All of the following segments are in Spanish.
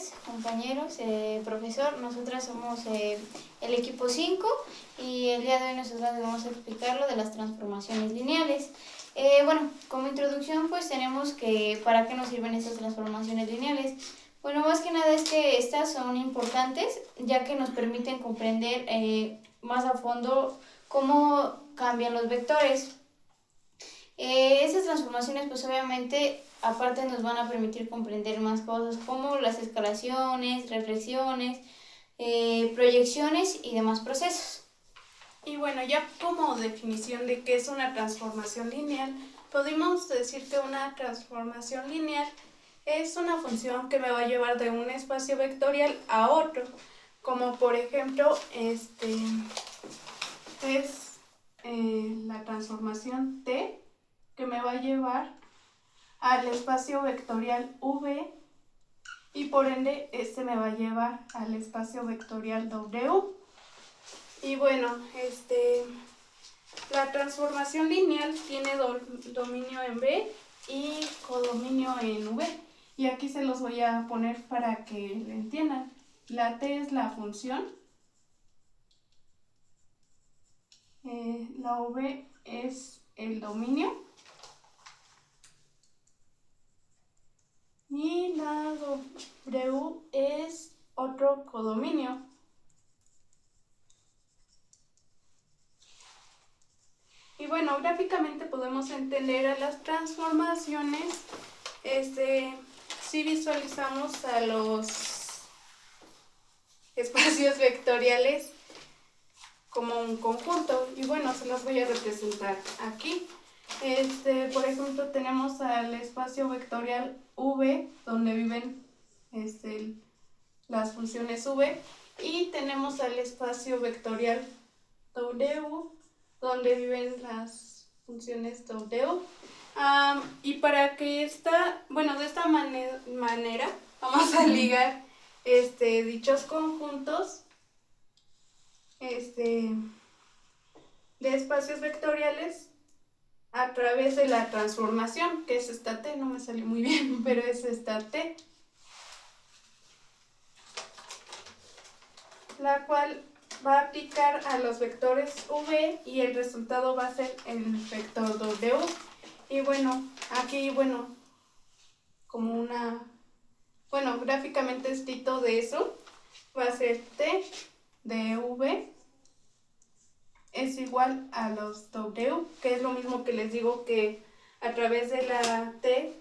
tardes, compañeros, profesor. Nosotras somos el equipo 5 y el día de hoy nosotras vamos a explicar lo de las transformaciones lineales. Bueno, como introducción pues tenemos que ¿para qué nos sirven estas transformaciones lineales? Bueno, más que nada es que estas son importantes ya que nos permiten comprender más a fondo cómo cambian los vectores. Estas transformaciones pues obviamente aparte nos van a permitir comprender más cosas como las escalaciones, reflexiones, proyecciones y demás procesos. Y bueno, ya como definición de qué es una transformación lineal, podemos decir que una transformación lineal es una función que me va a llevar de un espacio vectorial a otro, como por ejemplo es la transformación T, que me va a llevar al espacio vectorial V y por ende este me va a llevar al espacio vectorial W. Y bueno, la transformación lineal tiene dominio en V y codominio en V. Y aquí se los voy a poner para que lo entiendan. La T es la función, la V es el dominio y la W es otro codominio. Y bueno, gráficamente podemos entender a las transformaciones si visualizamos a los espacios vectoriales como un conjunto. Y bueno, se los voy a representar aquí. Por ejemplo, tenemos al espacio vectorial V, donde viven las funciones V, y tenemos al espacio vectorial W, donde viven las funciones W. Y para que de esta manera vamos a ligar dichos conjuntos de espacios vectoriales a través de la transformación, que es esta T, no me salió muy bien, pero es esta T, la cual va a aplicar a los vectores V y el resultado va a ser el vector W. Y bueno, aquí, gráficamente escrito de eso, va a ser T de V es igual a los W, que es lo mismo que les digo que a través de la T,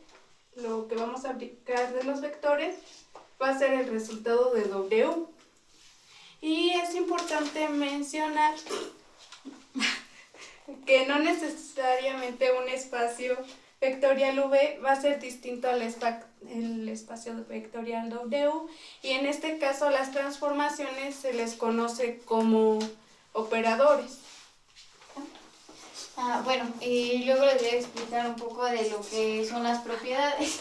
lo que vamos a aplicar de los vectores va a ser el resultado de W. Y es importante mencionar que no necesariamente un espacio vectorial V va a ser distinto al espacio vectorial W, y en este caso las transformaciones se les conoce como operadores. Bueno, y luego les voy a explicar un poco de lo que son las propiedades.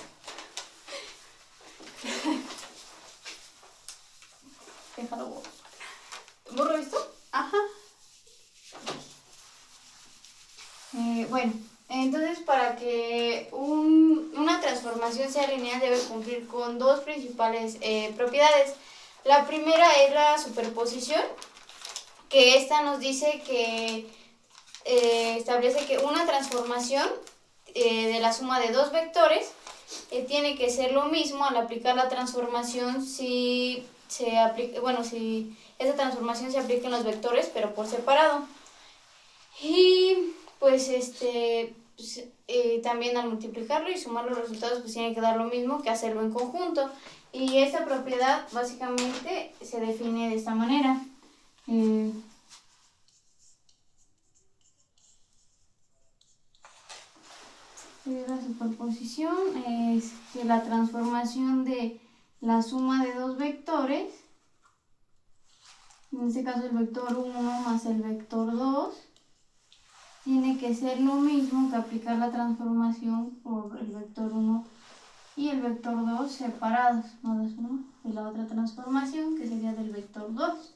Déjalo. ¿Borro esto? Ajá. Bueno, entonces para que una transformación sea lineal debe cumplir con dos principales propiedades. La primera es la superposición, que esta nos dice que establece que una transformación de la suma de dos vectores tiene que ser lo mismo al aplicar la transformación si esa transformación se aplica en los vectores pero por separado. Y pues también al multiplicarlo y sumar los resultados pues tiene que dar lo mismo que hacerlo en conjunto. Y esta propiedad básicamente se define de esta manera. La superposición es que la transformación de la suma de dos vectores, en este caso el vector 1 más el vector 2, tiene que ser lo mismo que aplicar la transformación por el vector 1 y el vector 2 separados, no das uno de la otra transformación que sería del vector 2.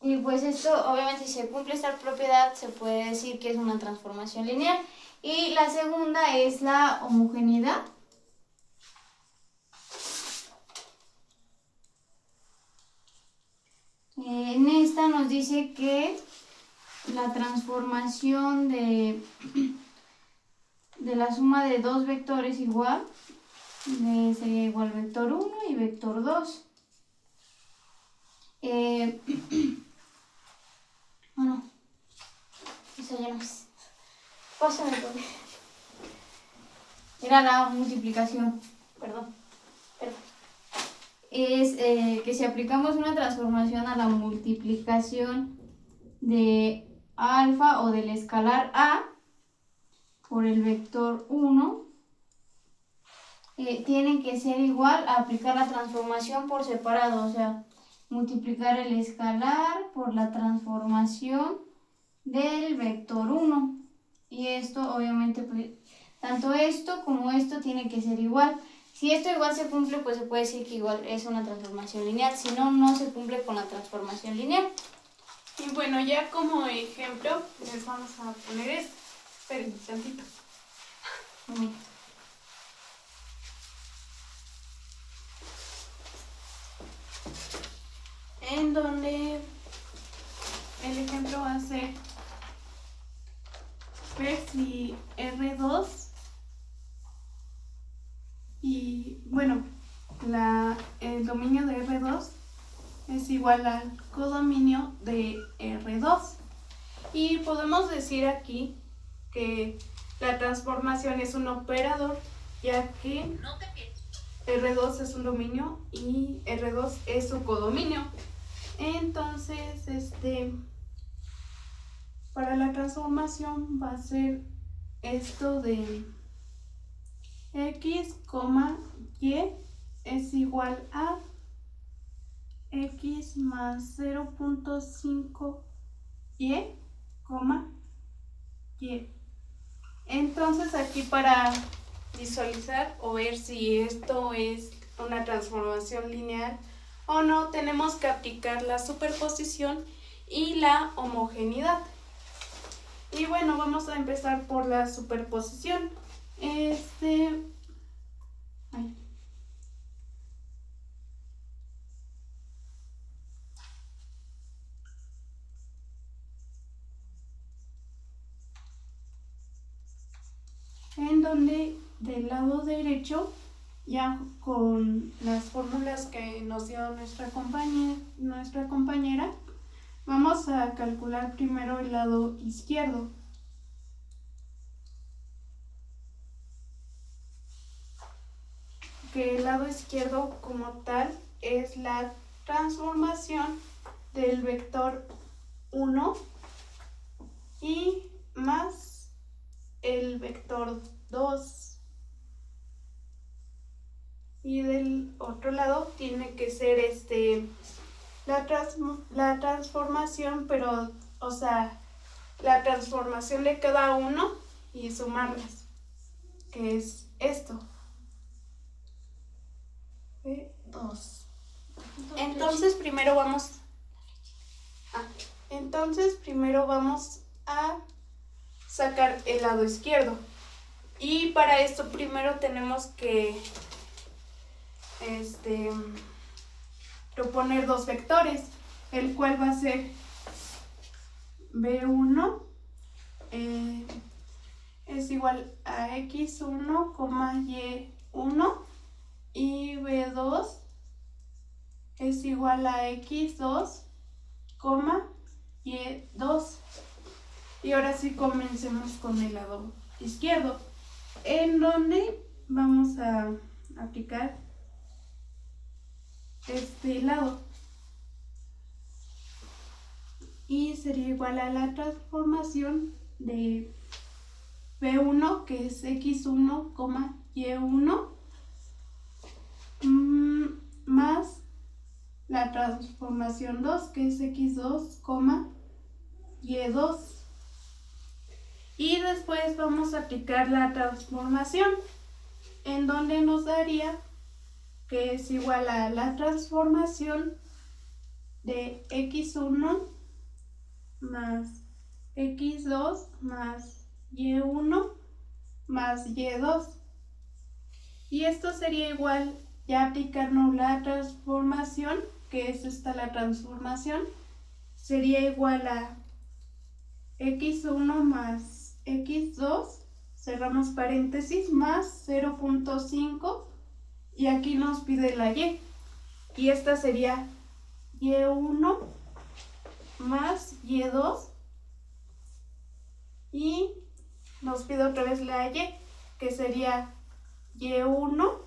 Y pues esto, obviamente si se cumple esta propiedad, se puede decir que es una transformación lineal. Y la segunda es la homogeneidad. En esta nos dice que la transformación de la suma de dos vectores igual sería igual vector 1 y vector 2. Bueno, eso ya no es. Pásame por ahí. Era la multiplicación. Perdón. Es que si aplicamos una transformación a la multiplicación de alfa o del escalar a por el vector 1, tiene que ser igual a aplicar la transformación por separado, o sea, multiplicar el escalar por la transformación del vector 1. Y esto obviamente, pues, tanto esto como esto tiene que ser igual. Si esto igual se cumple, pues se puede decir que igual es una transformación lineal. Si no, no se cumple con la transformación lineal. Y bueno, ya como ejemplo, les vamos a poner esto. Esperen un tantito. En donde el ejemplo va a ser ver si R2 y bueno, el dominio de R2 es igual al codominio de R2. Y podemos decir aquí que la transformación es un operador, ya que R2 es un dominio y R2 es su codominio. Entonces, para la transformación va a ser esto de x, y es igual a x más 0.5 y, y. Entonces aquí para visualizar o ver si esto es una transformación lineal o no, tenemos que aplicar la superposición y la homogeneidad. Y bueno, vamos a empezar por la superposición. En donde del lado derecho, ya con las fórmulas que nos dio nuestra compañera, vamos a calcular primero el lado izquierdo. Que el lado izquierdo como tal es la transformación del vector 1 y más el vector 2. Y del otro lado tiene que ser la transformación, pero, o sea, la transformación de cada uno y sumarlas, que es esto. 2. Entonces primero vamos a sacar el lado izquierdo. Y para esto primero tenemos que proponer dos vectores, el cual va a ser B1 es igual a x1, y1 y B2 es igual a x2, y2. Y ahora sí comencemos con el lado izquierdo, en donde vamos a aplicar este lado y sería igual a la transformación de B1, que es x1, y1, más la transformación 2, que es x2, y2. Y después vamos a aplicar la transformación, en donde nos daría que es igual a la transformación de x1 más x2 más y1 más y2. Y esto sería igual, ya aplicarnos la transformación que es esta la transformación, sería igual a x1 más x2, cerramos paréntesis, más 0.5, y aquí nos pide la y esta sería y1 más y2, y nos pide otra vez la que sería y1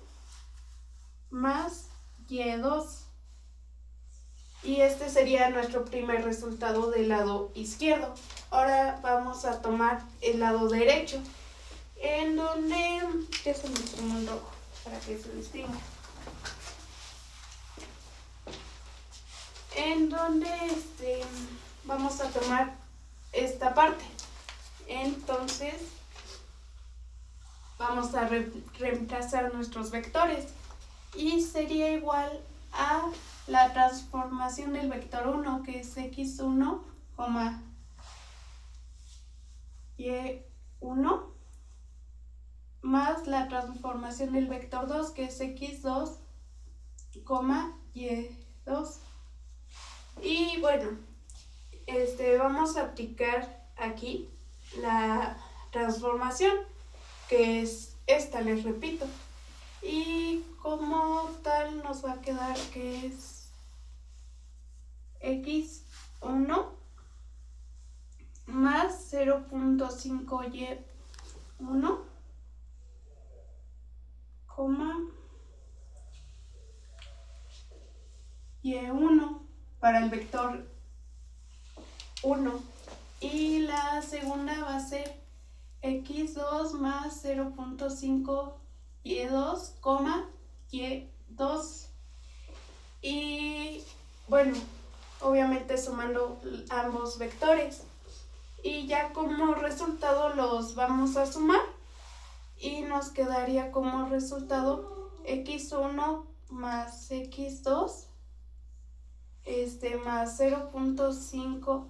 más y2. Y este sería nuestro primer resultado del lado izquierdo. Ahora vamos a tomar el lado derecho, en donde ya se me tomó un rojo para que se distinga. En donde vamos a tomar esta parte. Entonces vamos a reemplazar nuestros vectores y sería igual a la transformación del vector 1, que es x1, y1, más la transformación del vector 2, que es x2, y2. Y bueno, vamos a aplicar aquí la transformación, que es esta, les repito. Y como tal nos va a quedar que es x1 más 0.5y1, y1 para el vector 1. Y la segunda va a ser x2 más 0.5 y2, y2. Y bueno, obviamente sumando ambos vectores. Y ya como resultado los vamos a sumar. Y nos quedaría como resultado x1 más x2, más 0.5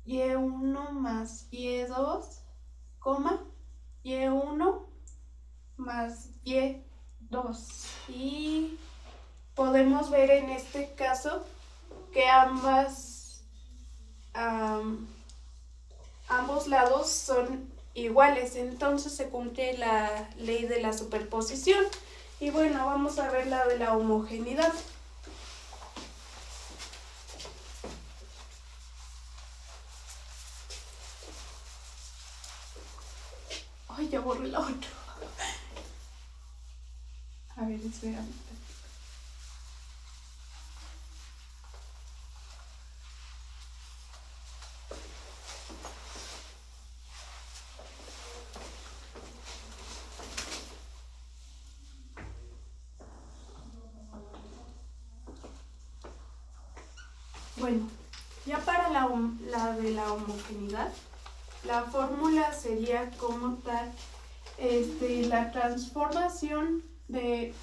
y1 más y2, y1 más y2. Y podemos ver en este caso que ambos lados son iguales, entonces se cumple la ley de la superposición. Y bueno, vamos a ver la de la homogeneidad. Ay, ya borré la otra. A ver, espérame. Bueno, ya para la de la homogeneidad, la fórmula sería como tal la transformación de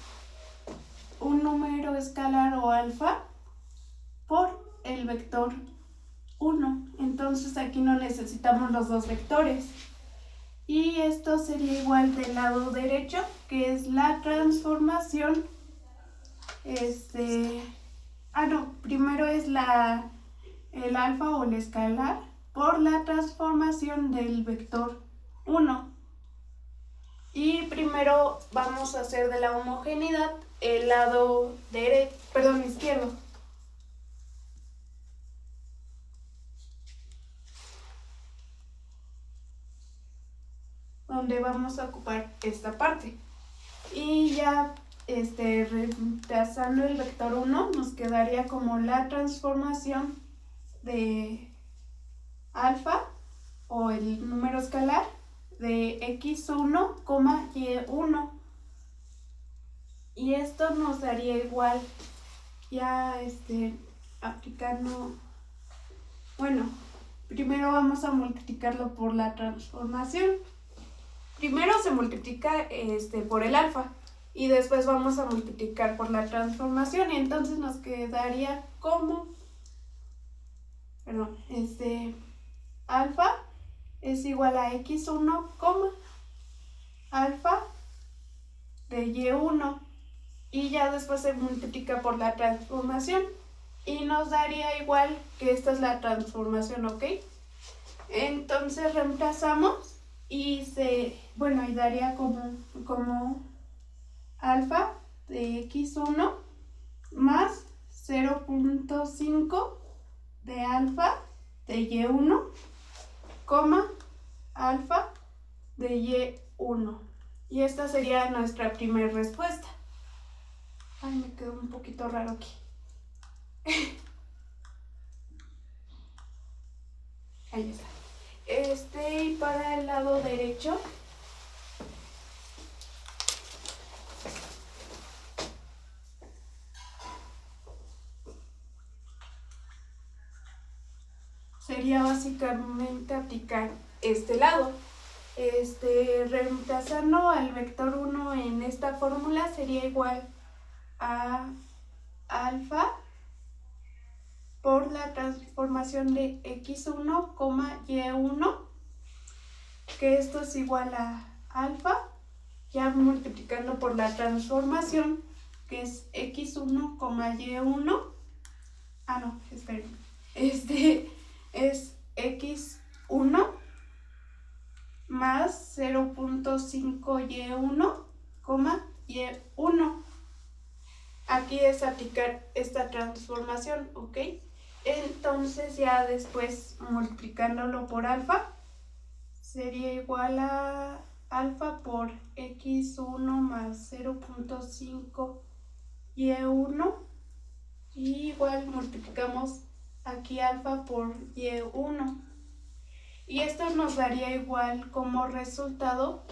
un número escalar o alfa por el vector 1. Entonces aquí no necesitamos los dos vectores. Y esto sería igual del lado derecho, que es la transformación. Primero es el alfa o el escalar por la transformación del vector 1. Y primero vamos a hacer de la homogeneidad el lado izquierdo. Donde vamos a ocupar esta parte. Y ya reemplazando el vector 1 nos quedaría como la transformación de alfa o el número escalar de x1, y1. Y esto nos daría igual, ya aplicando, bueno, primero vamos a multiplicarlo por la transformación. Primero se multiplica por el alfa y después vamos a multiplicar por la transformación, y entonces nos quedaría como, alfa es igual a x1, alfa de y1, y ya después se multiplica por la transformación, y nos daría igual que esta es la transformación, ¿ok? Entonces reemplazamos y y daría como alfa de x1 más 0.5 de alfa de y1, coma alfa de y1. Y esta sería nuestra primera respuesta. Ay, me quedó un poquito raro aquí. Ahí está. Y para el lado derecho sería básicamente aplicar este lado. Reemplazando al vector 1 en esta fórmula sería igual a alfa por la transformación de x1, y1, que esto es igual a alfa, ya multiplicando por la transformación, que es x1, y1. Ah, no, esperen. Es x1 más 0.5 y1, y1. Aquí es aplicar esta transformación, ¿ok? Entonces ya después multiplicándolo por alfa, sería igual a alfa por x1 más 0.5 y1. Y igual multiplicamos aquí alfa por y1. Y esto nos daría igual como resultado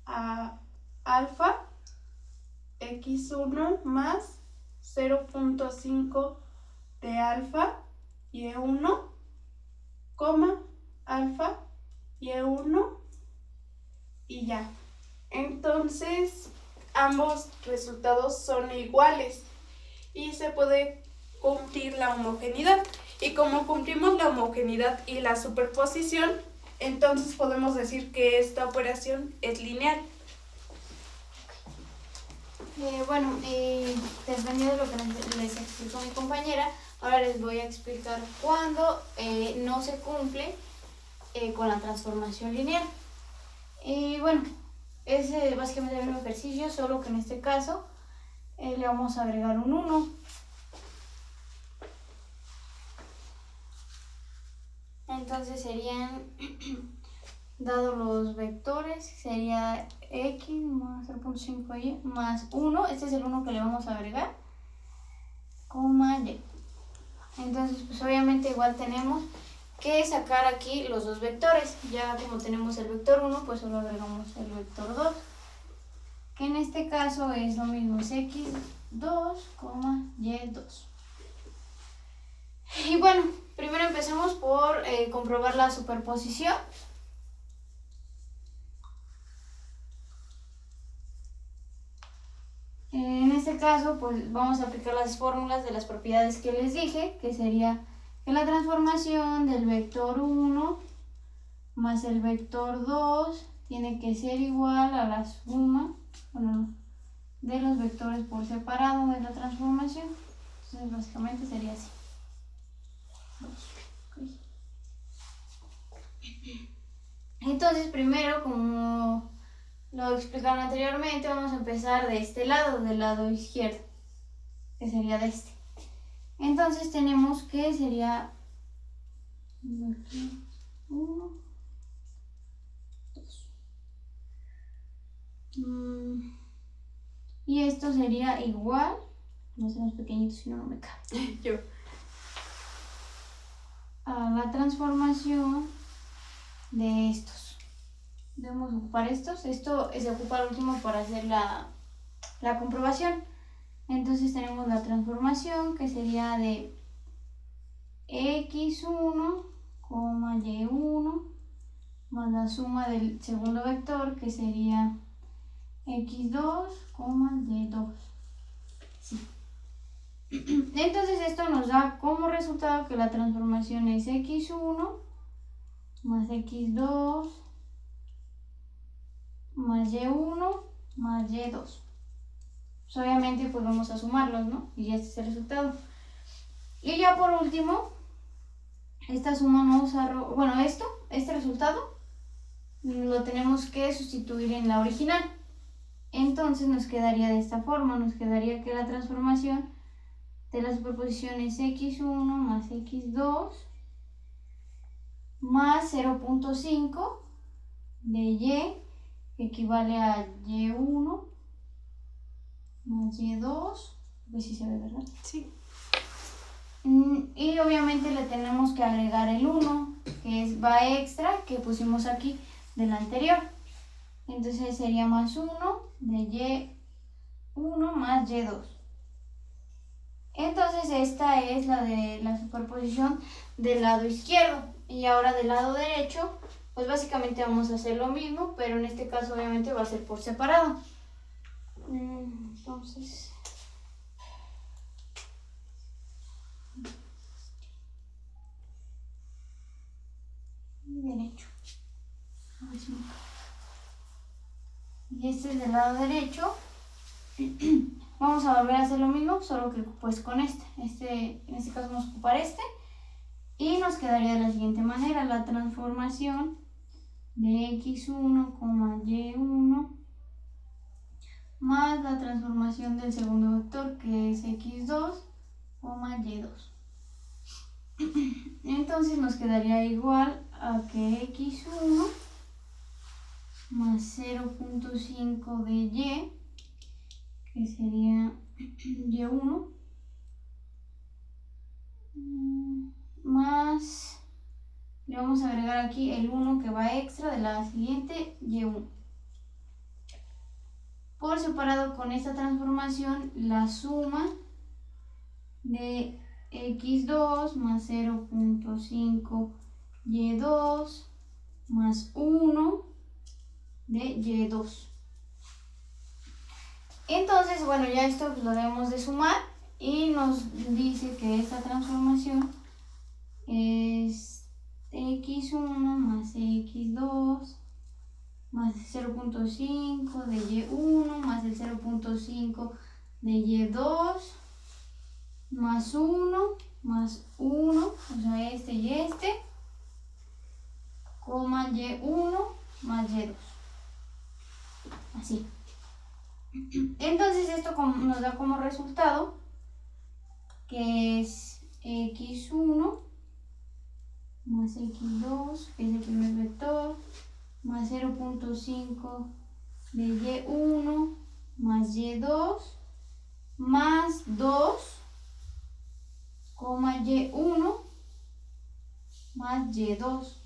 a alfa x1 más 0.5 de alfa y1, alfa y1 y ya. Entonces ambos resultados son iguales y se puede cumplir la homogeneidad. Y como cumplimos la homogeneidad y la superposición, entonces podemos decir que esta operación es lineal. Dependiendo de lo que les explicó mi compañera, ahora les voy a explicar cuándo no se cumple con la transformación lineal. Y bueno, es básicamente el mismo ejercicio, solo que en este caso le vamos a agregar un 1. Entonces serían, dados los vectores, sería x más 0.5y más 1. Este es el 1 que le vamos a agregar, coma y. Entonces pues obviamente igual tenemos que sacar aquí los dos vectores. Ya como tenemos el vector 1, pues solo agregamos el vector 2, que en este caso es lo mismo, es x2, y2. Y bueno, primero empecemos por comprobar la superposición. En este caso, pues vamos a aplicar las fórmulas de las propiedades que les dije, que sería que la transformación del vector 1 más el vector 2 tiene que ser igual a la suma, de los vectores por separado de la transformación. Entonces básicamente sería así. Entonces primero, como lo explicaron anteriormente, vamos a empezar de este lado, del lado izquierdo, que sería de este. Entonces tenemos que sería 1, 2. Y esto sería igual, no hacemos pequeñitos si no, no me cabe. Yo. A la transformación de estos. Debemos ocupar estos. Esto se ocupa al último para hacer la comprobación. Entonces tenemos la transformación que sería de x1, y1 más la suma del segundo vector que sería x2, y2. Sí. Entonces esto nos da como resultado que la transformación es x1 más x2 más y1 más y2. Pues obviamente pues vamos a sumarlos, ¿no? Y este es el resultado. Y ya por último, esta suma nos arroja, bueno, este resultado lo tenemos que sustituir en la original. Entonces nos quedaría de esta forma, nos quedaría que la transformación de la superposición es x1 más x2 más 0.5 de y, que equivale a y1 más y2, pues sí se ve, ¿verdad? Sí. Y obviamente le tenemos que agregar el 1, que va extra, que pusimos aquí del anterior. Entonces sería más 1 de y1 más y2. Entonces esta es la de la superposición del lado izquierdo. Y ahora del lado derecho, pues básicamente vamos a hacer lo mismo, pero en este caso obviamente va a ser por separado. Entonces... derecho. Y este es del lado derecho. Vamos a volver a hacer lo mismo, solo que pues con en este caso vamos a ocupar y nos quedaría de la siguiente manera: la transformación de x1, y1 más la transformación del segundo vector, que es x2, y2. Entonces nos quedaría igual a que x1 más 0.5 de y, que sería y1, más, le vamos a agregar aquí el 1 que va extra de la siguiente y1. Por separado, con esta transformación, la suma de x2 más 0.5 y2 más 1 de y2. Entonces, bueno, ya esto lo debemos de sumar y nos dice que esta transformación es x1 más x2 más 0.5 de y1 más el 0.5 de y2 más 1 más 1, o sea este y este, coma y1 más y2. Así. Entonces esto nos da como resultado que es x1 más x2, que es el primer vector, más 0.5 de y1 más y2 más 2, y1 más y2.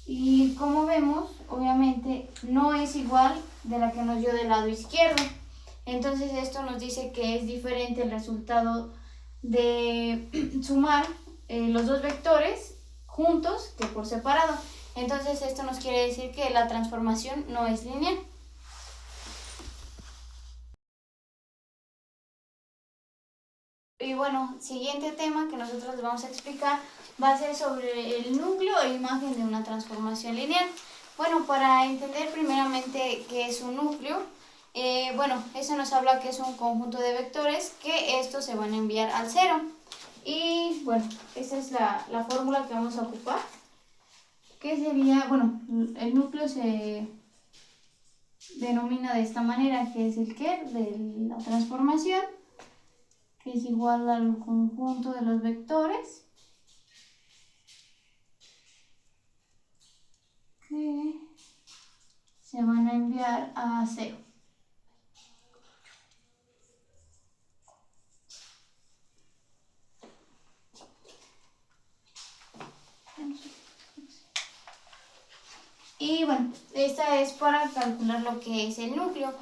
Y como vemos, obviamente no es igual de la que nos dio del lado izquierdo. Entonces esto nos dice que es diferente el resultado de sumar los dos vectores juntos que por separado. Entonces esto nos quiere decir que la transformación no es lineal. Y bueno, siguiente tema que nosotros les vamos a explicar va a ser sobre el núcleo e imagen de una transformación lineal. Bueno, para entender primeramente qué es un núcleo, bueno, eso nos habla que es un conjunto de vectores que estos se van a enviar al cero. Y bueno, esa es la fórmula que vamos a ocupar, que sería, bueno, el núcleo se denomina de esta manera, que es el Kerr de la transformación, que es igual al conjunto de los vectores que se van a enviar a cero. Y bueno, esta es para calcular lo que es el núcleo.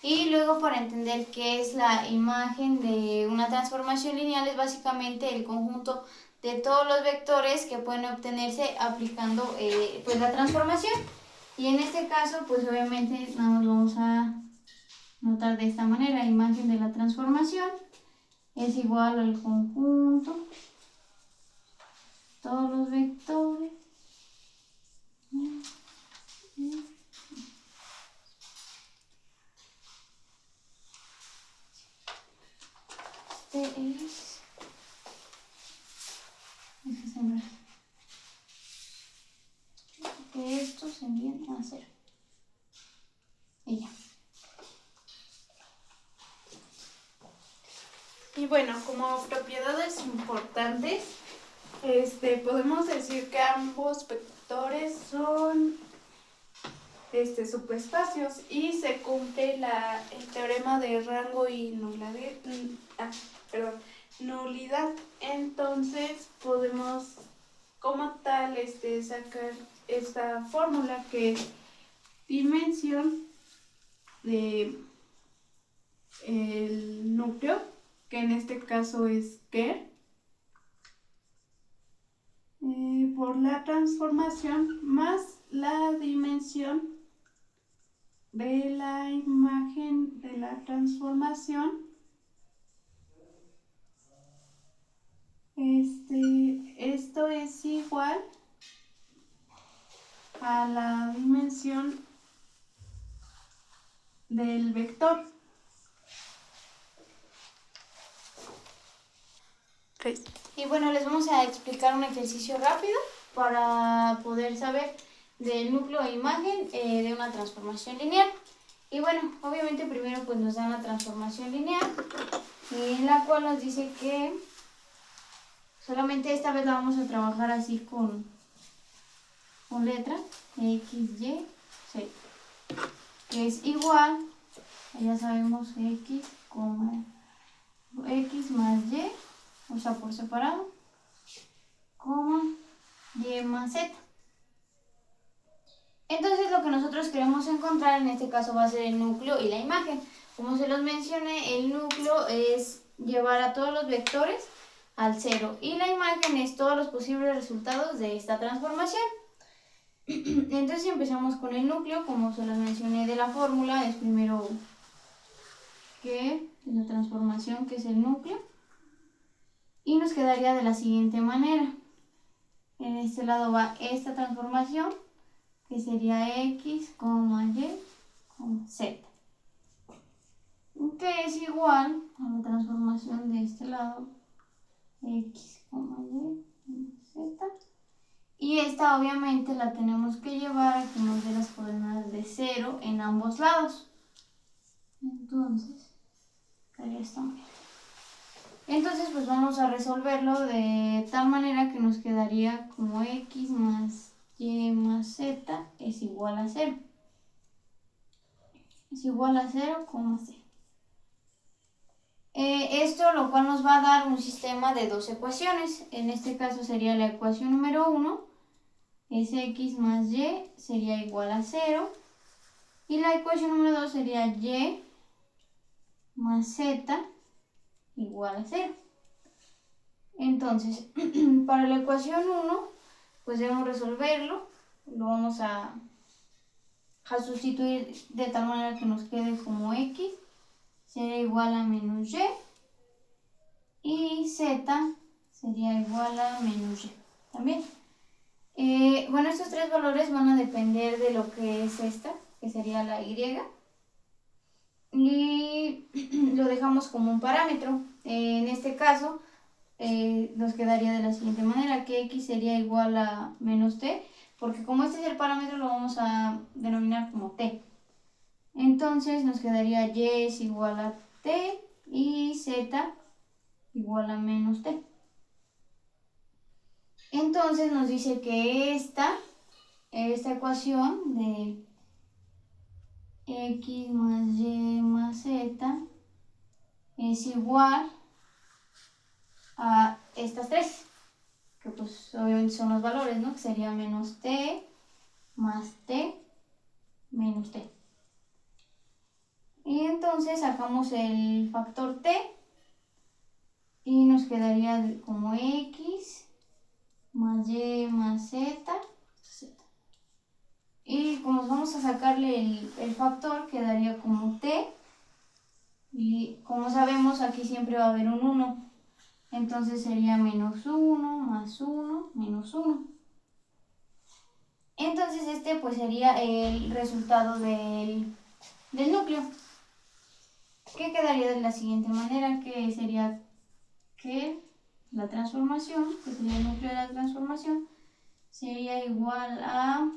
Y luego, para entender qué es la imagen de una transformación lineal, es básicamente el conjunto de todos los vectores que pueden obtenerse aplicando pues la transformación. Y en este caso, pues obviamente nada más lo vamos a notar de esta manera: imagen de la transformación es igual al conjunto, todos los vectores, este es Bueno, como propiedades importantes, podemos decir que ambos vectores son subespacios y se cumple el teorema de rango y nulidad. Entonces podemos como tal sacar esta fórmula que es dimensión de el núcleo, que en este caso es Kerr, por la transformación más la dimensión de la imagen de la transformación. Esto es igual a la dimensión del vector. Okay. Y bueno, les vamos a explicar un ejercicio rápido para poder saber del núcleo e imagen de una transformación lineal. Y bueno, obviamente primero pues nos dan la transformación lineal, en la cual nos dice que solamente esta vez la vamos a trabajar así con letra X, Y, Z, que es igual, ya sabemos X, X más Y, o sea por separado, coma, Y más Z. Entonces lo que nosotros queremos encontrar en este caso va a ser el núcleo y la imagen. Como se los mencioné, el núcleo es llevar a todos los vectores al cero y la imagen es todos los posibles resultados de esta transformación. Entonces si empezamos con el núcleo, como se los mencioné de la fórmula, es primero que la transformación, que es el núcleo, y nos quedaría de la siguiente manera. En este lado va esta transformación, que sería X, Y, Z, que es igual a la transformación de este lado, X, Y, Z. Y esta obviamente la tenemos que llevar a que nos dé las coordenadas de 0 en ambos lados. Entonces, quedaría esta manera. Entonces, pues vamos a resolverlo de tal manera que nos quedaría como X más Y más Z es igual a 0. Es igual a 0, C. Esto lo cual nos va a dar un sistema de dos ecuaciones. En este caso sería la ecuación número 1, es X más Y sería igual a 0. Y la ecuación número 2 sería Y más Z igual a 0. Entonces, para la ecuación 1, pues debemos resolverlo. Lo vamos a sustituir de tal manera que nos quede como X sería igual a menos Y Z sería igual a menos Y también. Bueno, estos tres valores van a depender de lo que es esta, que sería la Y, y lo dejamos como un parámetro. En este caso nos quedaría de la siguiente manera, que X sería igual a menos T, porque como este es el parámetro lo vamos a denominar como T. Entonces nos quedaría Y es igual a T y Z igual a menos T. Entonces nos dice que esta ecuación de X más Y más Z es igual a estas tres, que pues obviamente son los valores, ¿no? Que sería menos T más T menos T. Y entonces sacamos el factor T y nos quedaría como X más Y más Z. Y como vamos a sacarle el factor, quedaría como T. Y como sabemos, aquí siempre va a haber un 1. Entonces sería menos 1 más 1 menos 1. Entonces este pues sería el resultado del núcleo, que quedaría de la siguiente manera, que sería que la transformación, que sería el núcleo de la transformación, sería igual a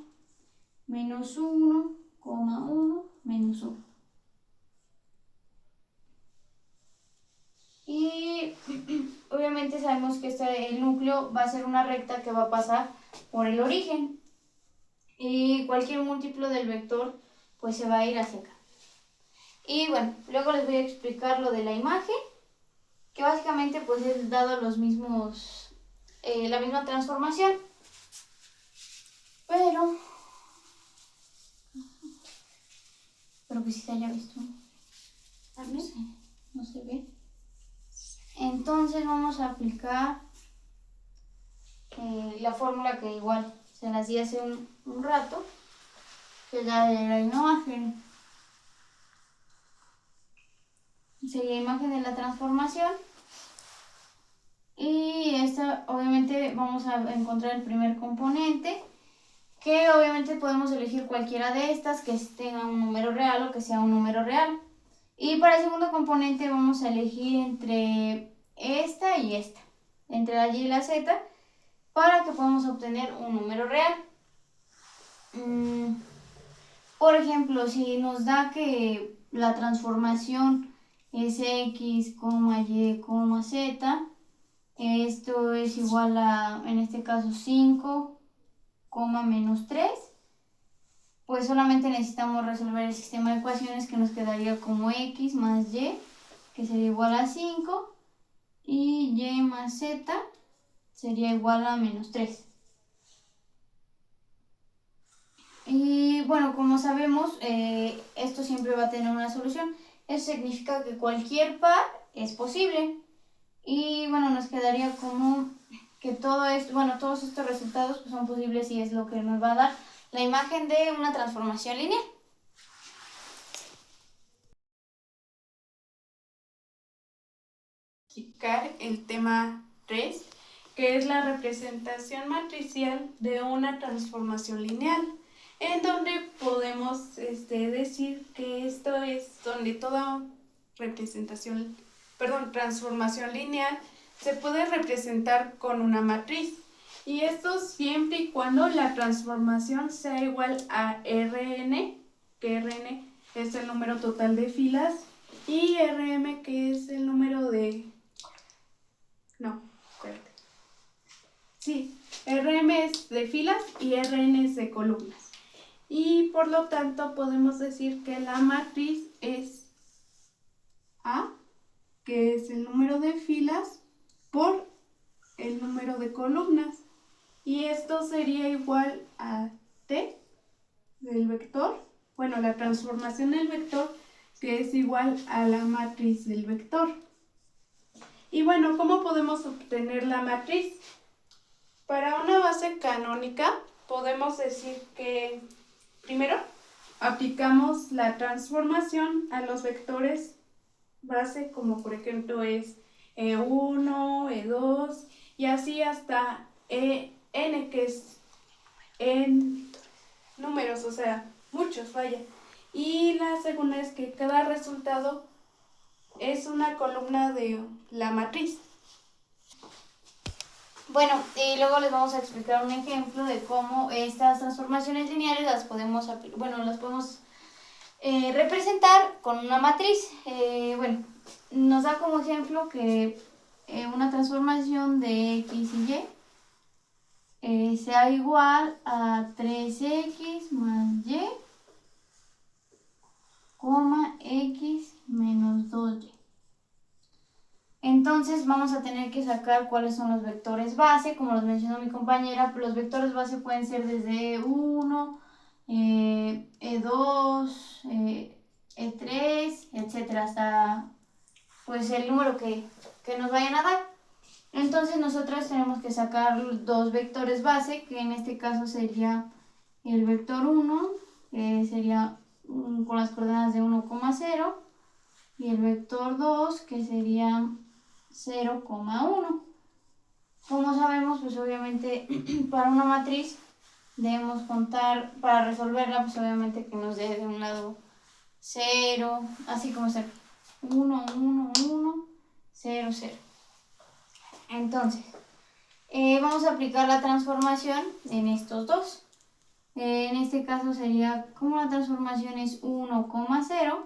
menos 1, 1, menos 1. Y obviamente sabemos que el núcleo va a ser una recta que va a pasar por el origen. Y cualquier múltiplo del vector pues se va a ir hacia acá. Y bueno, luego les voy a explicar lo de la imagen, que básicamente pues es dado los mismos, la misma transformación. Pero que sí se haya visto. No sé, no se ve. Entonces vamos a aplicar la fórmula que igual se las di hace un rato, que es la de la imagen. Sería imagen de la transformación. Y esta obviamente vamos a encontrar el primer componente, que obviamente podemos elegir cualquiera de estas que tenga un número real o que sea un número real. Y para el segundo componente vamos a elegir entre esta y esta, entre la y y la z, para que podamos obtener un número real. Por ejemplo, si nos da que la transformación es x, y, z, esto es igual a, en este caso, 5, menos 3, pues solamente necesitamos resolver el sistema de ecuaciones, que nos quedaría como x más y, que sería igual a 5, y y más z sería igual a menos 3. Y bueno, como sabemos, esto siempre va a tener una solución. Eso significa que cualquier par es posible. Y bueno, nos quedaría como que todo esto, bueno, todos estos resultados pues son posibles, y es lo que nos va a dar la imagen de una transformación lineal. El tema 3, que es la representación matricial de una transformación lineal, en donde podemos decir que esto es donde toda transformación lineal se puede representar con una matriz, y esto siempre y cuando la transformación sea igual a Rn, que Rn es el número total de filas, y Rm, que es el número de... No, espérate. Sí, Rm es de filas y Rn es de columnas. Y por lo tanto podemos decir que la matriz es A, que es el número de filas, por el número de columnas. Y esto sería igual a T del vector, bueno, la transformación del vector, que es igual a la matriz del vector. Y bueno, ¿cómo podemos obtener la matriz? Para una base canónica podemos decir que primero aplicamos la transformación a los vectores base, como por ejemplo es E1, E2 y así hasta n, que es en números, o sea, muchos, vaya. Y la segunda es que cada resultado es una columna de la matriz. Bueno, y luego les vamos a explicar un ejemplo de cómo estas transformaciones lineales las podemos representar con una matriz. Bueno, nos da como ejemplo que una transformación de x y y sea igual a 3x más y, x menos 2y. Entonces vamos a tener que sacar cuáles son los vectores base. Como los mencionó mi compañera, los vectores base pueden ser desde E1, E2, E3, etcétera, hasta pues el número que nos vayan a dar. Entonces nosotros tenemos que sacar dos vectores base, que en este caso sería el vector 1, que sería con las coordenadas de 1,0, y el vector 2, que sería 0,1. Como sabemos, pues obviamente para una matriz debemos contar, para resolverla, pues obviamente que nos dé de un lado 0, así como ser 1, 1, 1, 0, 0. Entonces, vamos a aplicar la transformación en estos dos. En este caso sería, como la transformación es 1,0,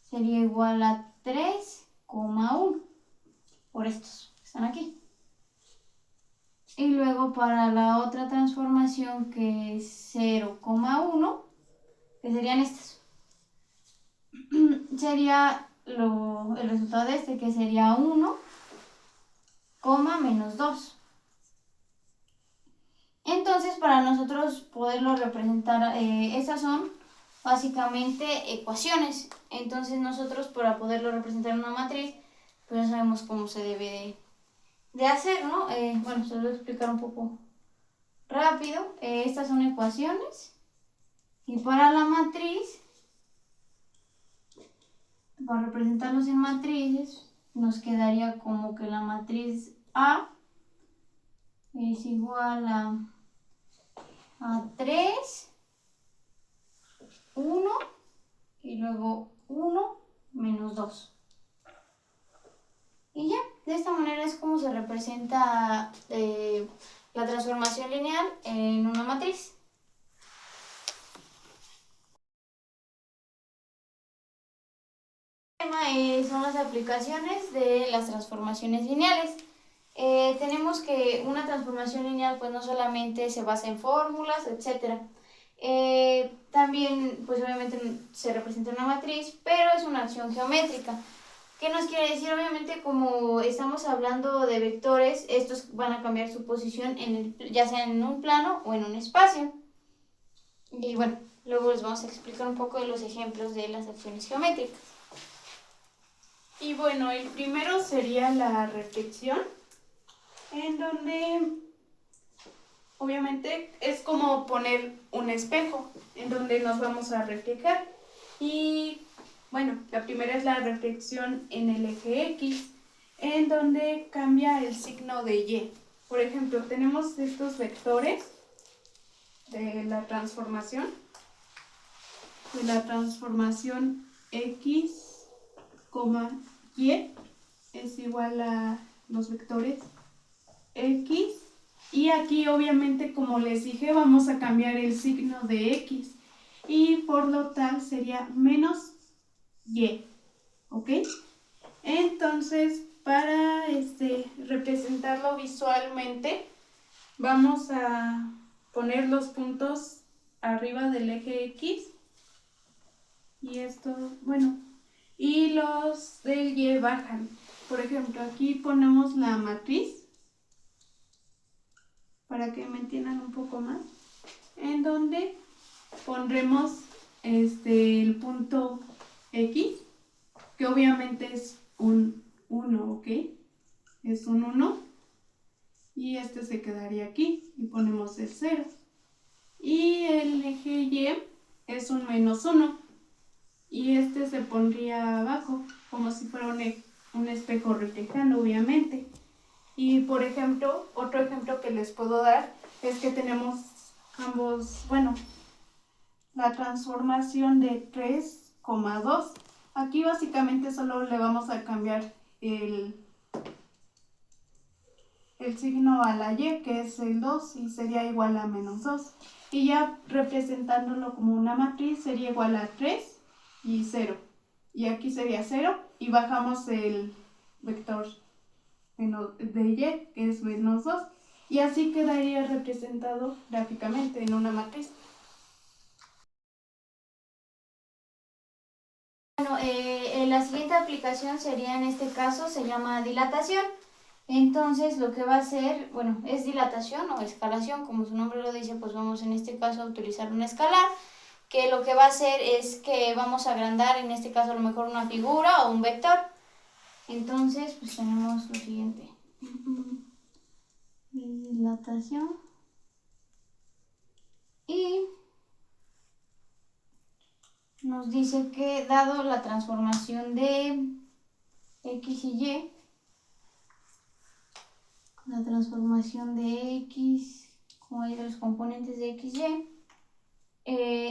sería igual a 3,1 por estos. están aquí. Y luego para la otra transformación que es 0,1, que serían estas, sería el resultado de este, que sería 1, menos 2. Entonces, para nosotros poderlo representar, estas son básicamente ecuaciones. Entonces, nosotros para poderlo representar en una matriz, pues ya sabemos cómo se debe de hacer, ¿no? Bueno, se lo voy a explicar un poco rápido. Estas son ecuaciones. Y para la matriz, para representarlos en matrices, nos quedaría como que la matriz A es igual a 3, 1 y luego 1 menos 2. Y ya, de esta manera es como se representa la transformación lineal en una matriz. El tema son las aplicaciones de las transformaciones lineales. Tenemos que una transformación lineal pues no solamente se basa en fórmulas, etc. También pues obviamente se representa en una matriz, pero es una acción geométrica. ¿Qué nos quiere decir? Obviamente, como estamos hablando de vectores, estos van a cambiar su posición ya sea en un plano o en un espacio. Y bueno, luego les vamos a explicar un poco de los ejemplos de las acciones geométricas. Y bueno, el primero sería la reflexión, en donde obviamente es como poner un espejo en donde nos vamos a reflejar. Y bueno, la primera es la reflexión en el eje X, en donde cambia el signo de Y. Por ejemplo, tenemos estos vectores de la transformación X, Y es igual a los vectores X. Y aquí obviamente, como les dije, vamos a cambiar el signo de X. Y por lo tal sería menos Y. ¿Ok? Entonces, para representarlo visualmente, vamos a poner los puntos arriba del eje X. Y esto, bueno, y los del Y bajan. Por ejemplo, aquí ponemos la matriz, para que me entiendan un poco más, en donde pondremos el punto X, que obviamente es un 1, ¿ok? Es un 1, y este se quedaría aquí, y ponemos el 0. Y el eje Y es un menos 1, y este se pondría abajo, como si fuera un espejo reflejando, obviamente. Y por ejemplo, otro ejemplo que les puedo dar es que tenemos ambos, bueno, la transformación de 3,2. Aquí básicamente solo le vamos a cambiar el signo a la Y, que es el 2, y sería igual a menos 2. Y ya representándolo como una matriz sería igual a 3 y 0. Y aquí sería 0 y bajamos el vector de Y, que es menos 2. Y así quedaría representado gráficamente en una matriz. Bueno, la siguiente aplicación sería, en este caso, se llama dilatación. Entonces, lo que va a hacer, bueno, es dilatación o escalación, como su nombre lo dice, pues vamos en este caso a utilizar un escalar, que lo que va a hacer es que vamos a agrandar, en este caso a lo mejor una figura o un vector. Entonces, pues tenemos lo siguiente. Dilatación. Y nos dice que dado la transformación de X y Y, la transformación de X, como hay de los componentes de X, Y,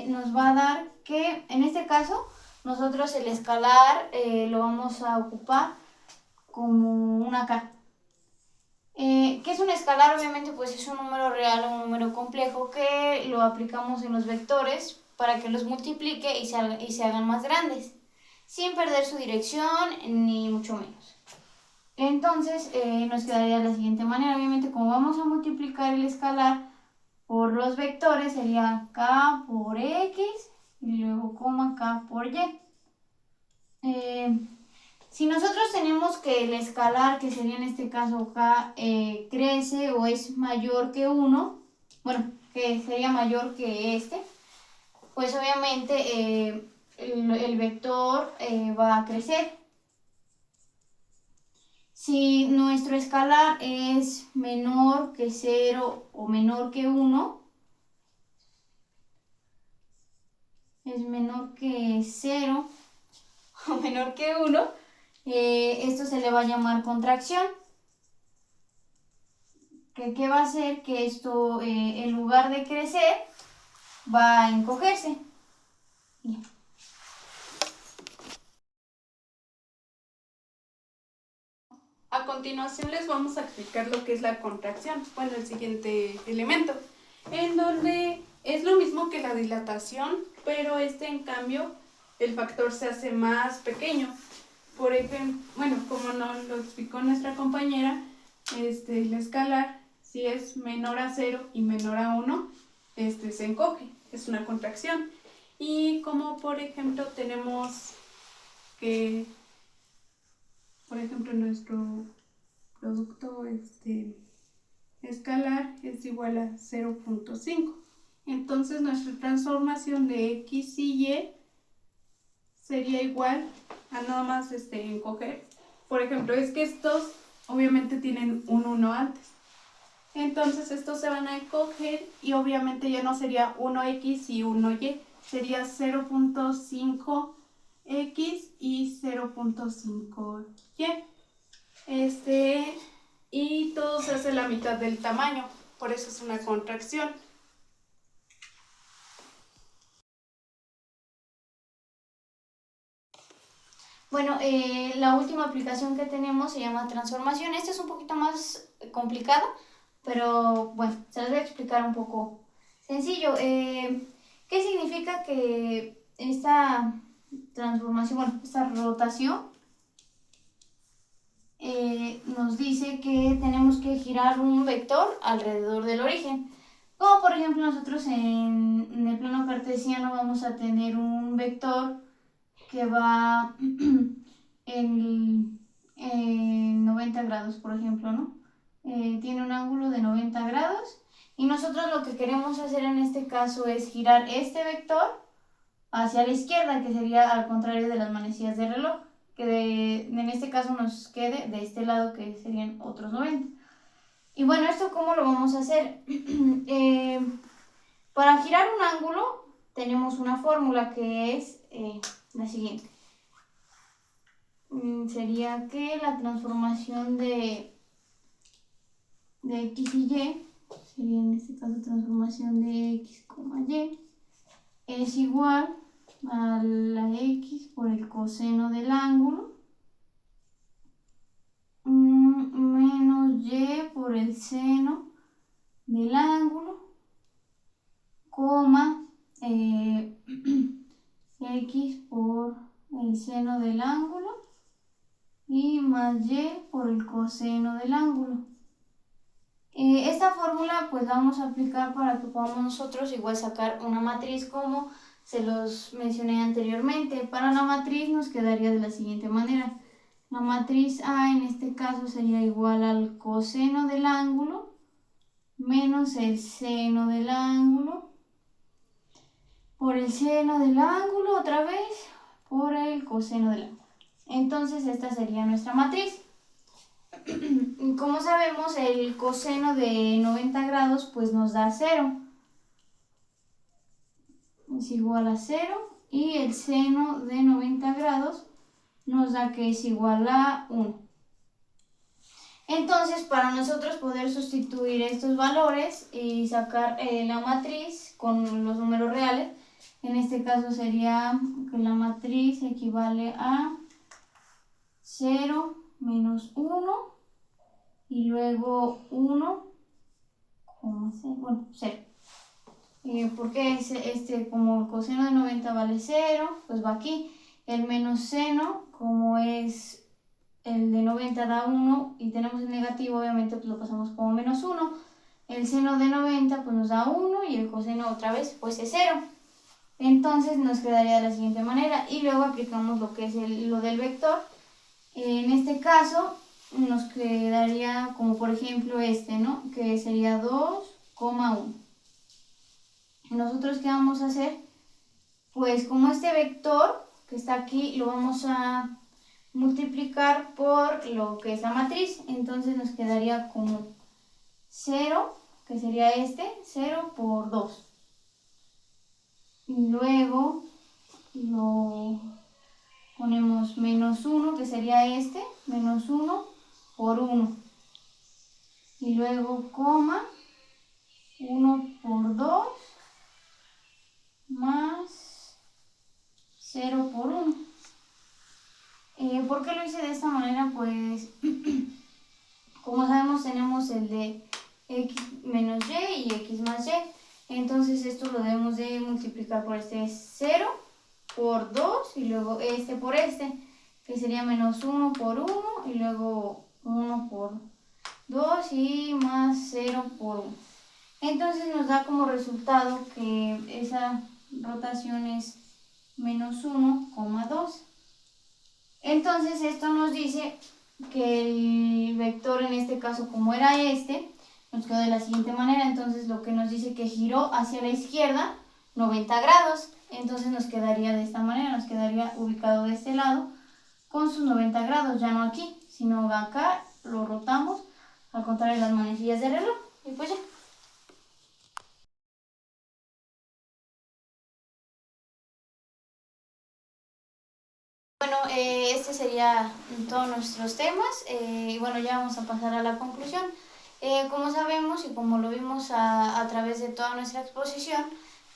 nos va a dar que, en este caso, nosotros el escalar lo vamos a ocupar como una K. ¿Qué es un escalar? Obviamente pues es un número real o un número complejo que lo aplicamos en los vectores para que los multiplique y se hagan más grandes, sin perder su dirección ni mucho menos. Entonces nos quedaría de la siguiente manera. Obviamente, como vamos a multiplicar el escalar por los vectores, sería k por x y luego coma k por y. Si nosotros tenemos que el escalar, que sería en este caso k, crece o es mayor que 1, bueno, que sería mayor que este, pues obviamente el vector va a crecer. Si nuestro escalar es menor que 0 o menor que 1, es menor que 0 o menor que 1, esto se le va a llamar contracción. ¿Qué va a hacer? Que esto, en lugar de crecer, va a encogerse. Bien. A continuación les vamos a explicar lo que es la contracción, bueno, el siguiente elemento, en donde es lo mismo que la dilatación, pero en cambio el factor se hace más pequeño. Por ejemplo, bueno, como nos lo explicó nuestra compañera, el escalar, si es menor a 0 y menor a 1, se encoge, es una contracción. Y como por ejemplo tenemos que, por ejemplo, nuestro producto escalar es igual a 0.5. Entonces nuestra transformación de x y y sería igual a nada más encoger. Por ejemplo, es que estos obviamente tienen un 1 antes. Entonces estos se van a encoger y obviamente ya no sería 1x y 1y, sería 0.5x y 0.5y. Y todo se hace la mitad del tamaño, por eso es una contracción. Bueno, la última aplicación que tenemos se llama transformación. Esta es un poquito más complicada, pero bueno, se las voy a explicar un poco sencillo. ¿Qué significa que esta transformación, bueno, esta rotación nos dice que tenemos que girar un vector alrededor del origen? Como por ejemplo nosotros en el plano cartesiano vamos a tener un vector que va en 90 grados, por ejemplo, ¿no? Tiene un ángulo de 90 grados y nosotros lo que queremos hacer en este caso es girar este vector hacia la izquierda, que sería al contrario de las manecillas de reloj, que en este caso nos quede de este lado, que serían otros 90. Y bueno, ¿esto cómo lo vamos a hacer? Para girar un ángulo tenemos una fórmula que es la siguiente. Sería que la transformación de x y y, sería en este caso transformación de x, y, es igual a la x por el coseno del ángulo menos y por el seno del ángulo, coma x por el seno del ángulo y más y por el coseno del ángulo. Esta fórmula pues la vamos a aplicar para que podamos nosotros igual sacar una matriz como se los mencioné anteriormente. Para la matriz nos quedaría de la siguiente manera. La matriz A en este caso sería igual al coseno del ángulo menos el seno del ángulo por el seno del ángulo otra vez por el coseno del ángulo. Entonces esta sería nuestra matriz. Como sabemos, el coseno de 90 grados pues nos da 0. Es igual a 0 y el seno de 90 grados nos da que es igual a 1. Entonces, para nosotros poder sustituir estos valores y sacar la matriz con los números reales, en este caso sería que la matriz equivale a 0 menos 1 y luego 1, bueno, 0. Porque como el coseno de 90 vale 0, pues va aquí. El menos seno, como es el de 90 da 1 y tenemos el negativo, obviamente pues lo pasamos como menos 1. El seno de 90 pues nos da 1 y el coseno otra vez pues es 0. Entonces nos quedaría de la siguiente manera y luego aplicamos lo que es lo del vector. En este caso nos quedaría como por ejemplo ¿no? Que sería 2,1. Nosotros ¿qué vamos a hacer? Pues como este vector que está aquí lo vamos a multiplicar por lo que es la matriz, entonces nos quedaría como 0, que sería 0 por 2. Y luego lo ponemos menos 1, que sería menos 1 por 1. Y luego coma 1 por 2 más 0 por 1. ¿Por qué lo hice de esta manera? Pues como sabemos tenemos el de x menos y y x más y. Entonces esto lo debemos de multiplicar por 0 por 2 y luego por que sería menos 1 por 1 y luego 1 por 2 y más 0 por 1. Entonces nos da como resultado que esa rotación es menos 1,2. Entonces esto nos dice que el vector en este caso como era nos quedó de la siguiente manera. Entonces lo que nos dice que giró hacia la izquierda 90 grados. Entonces nos quedaría de esta manera, nos quedaría ubicado de este lado con sus 90 grados, ya no aquí, sino acá lo rotamos al contrario de las manecillas del reloj y pues ya. Bueno, este sería todos nuestros temas y bueno, ya vamos a pasar a la conclusión. Como sabemos y como lo vimos a través de toda nuestra exposición,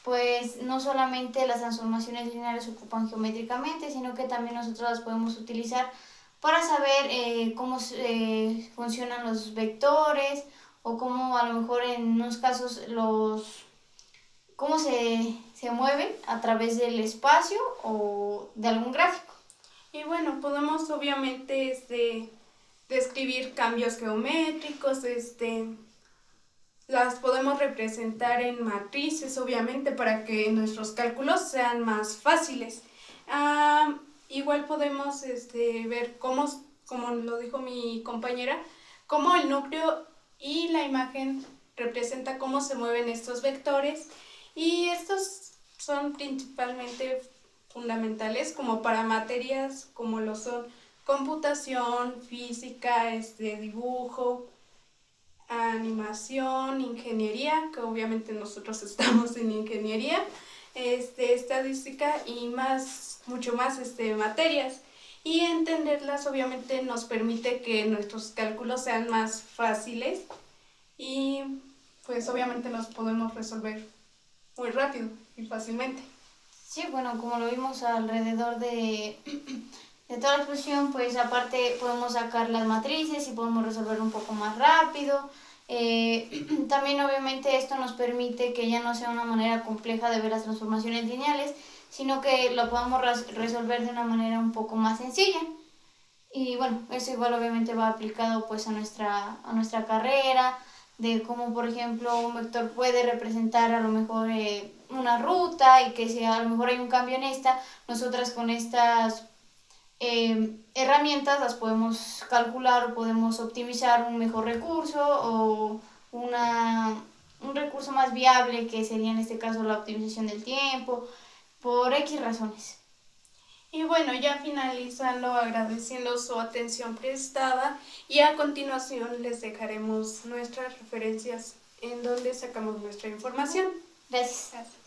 pues no solamente las transformaciones lineales se ocupan geométricamente, sino que también nosotros las podemos utilizar para saber cómo funcionan los vectores o cómo a lo mejor en unos casos cómo se mueven a través del espacio o de algún gráfico. Y bueno, podemos obviamente describir cambios geométricos, las podemos representar en matrices, obviamente, para que nuestros cálculos sean más fáciles. Igual podemos ver como lo dijo mi compañera, cómo el núcleo y la imagen representa cómo se mueven estos vectores, y estos son principalmente fundamentales como para materias como lo son computación, física, dibujo, animación, ingeniería, que obviamente nosotros estamos en ingeniería, estadística y mucho más materias. Y entenderlas obviamente nos permite que nuestros cálculos sean más fáciles y pues obviamente los podemos resolver muy rápido y fácilmente. Sí, bueno, como lo vimos alrededor de toda la expresión, pues aparte podemos sacar las matrices y podemos resolver un poco más rápido. También obviamente esto nos permite que ya no sea una manera compleja de ver las transformaciones lineales, sino que lo podamos resolver de una manera un poco más sencilla. Y bueno, eso igual obviamente va aplicado pues a nuestra carrera, de cómo por ejemplo un vector puede representar a lo mejor una ruta y que si a lo mejor hay un cambio en nosotras con estas herramientas las podemos calcular o podemos optimizar un mejor recurso o un recurso más viable, que sería en este caso la optimización del tiempo, por X razones. Y bueno, ya finalizando, agradeciendo su atención prestada, y a continuación les dejaremos nuestras referencias en donde sacamos nuestra información. Gracias. Gracias.